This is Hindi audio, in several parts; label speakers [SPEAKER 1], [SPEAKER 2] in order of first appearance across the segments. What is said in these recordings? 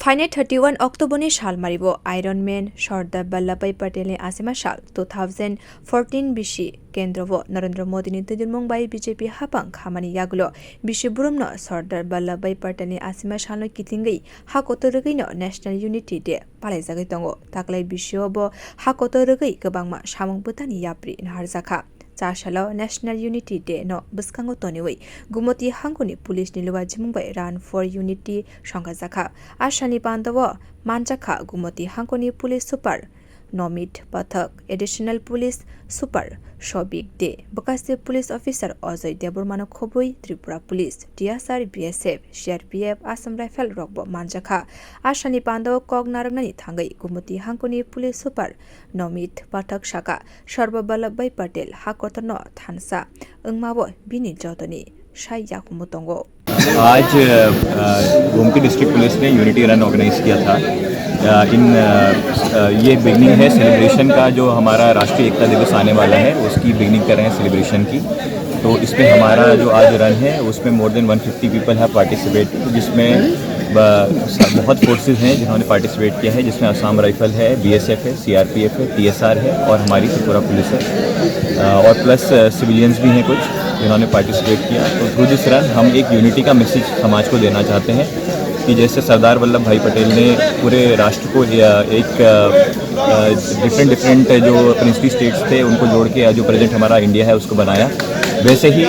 [SPEAKER 1] फाइने 31 अक्टोबर साल मारिबो आयरन मैन सरदार वल्लभभाई पटेल आसिमा साल 2014 बिसि केंद्र नरेंद्र मोदी नि तुदिरमंग बाई बीजेपी हापंग खामानि यागुलो बिसि बुरुमनो सरदार वल्लभभाई पटेल आसिमा साल किथिंगै हाकोतरगैनो नेशनल यूनिटी डे पालायजागै दंगो ताकलाय बिसिओबो हाकोतरगै गोबांमा सामंग बुतानि याप्रि नारजाखा चाशालो नेशनल यूनिटी डे नो बस्कांगो तोनिवै गुमति हांगुनि पुलिस निलुवा जिमुंबाई रान फॉर यूनिटी संगाजाखा आशानि पांडव मानजाखा गुमति हांगुनि police super Namit Pathak additional police super Shobhik Dey बकासे पुलिस ऑफिसर अजय देबरमानो खोबुई Tripura police TSR BSF CRPF Assam rifle रकबो मानजाखा आशानि पांडव कग नारंगनानि थांगै गुमति हांगुनि पुलिस सुपर नमित पथक शाखा सर्व वल्लभभाई पटेल हाकोतनो थानसा अंगमाबो बिनि जतनी शाई याकुमुतंगो।
[SPEAKER 2] आज गोमती डिस्ट्रिक्ट पुलिस ने यूनिटी रन ऑर्गेनाइज किया था। ये बिगनिंग है सेलिब्रेशन का, जो हमारा राष्ट्रीय एकता दिवस आने वाला है उसकी बिगनिंग कर रहे हैं सेलिब्रेशन की। तो इसमें हमारा जो आज रन है उसमें more than 150 people have participate, जिसमें बहुत फोर्सेस हैं जिन्होंने पार्टिसिपेट किया है, जिसमें असम राइफल है, बीएसएफ है, सीआरपीएफ है, टीएसआर है और हमारी त्रिपुरा पुलिस है और प्लस सिविलियंस भी हैं कुछ जिन्होंने पार्टिसिपेट किया। तो थ्रू दिस रन हम एक यूनिटी का मैसेज समाज को देना चाहते हैं कि जैसे सरदार वल्लभ भाई पटेल ने पूरे राष्ट्र को एक डिफरेंट जो प्रिंसली स्टेट्स थे उनको जोड़ के जो प्रेजेंट हमारा इंडिया है उसको बनाया, वैसे ही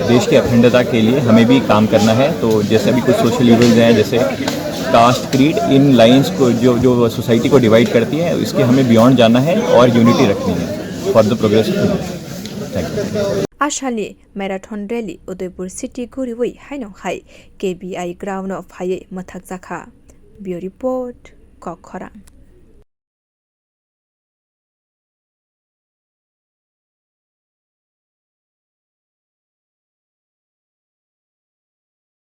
[SPEAKER 2] देश की अखंडता के लिए हमें भी काम करना है। तो जैसे अभी कुछ सोशल इवल्स हैं जैसे कास्ट क्रीड, इन लाइंस को जो सोसाइटी को डिवाइड करती है, इसके हमें बियॉन्ड जाना है और यूनिटी रखनी है for the progress of thank you.
[SPEAKER 1] आशाली मैराथन रैली उदयपुर सिटी गुरिवै हाइनहाय केबीआई ग्राउंड फायै मथाक जाखा। बियो रिपोर्ट कखरां।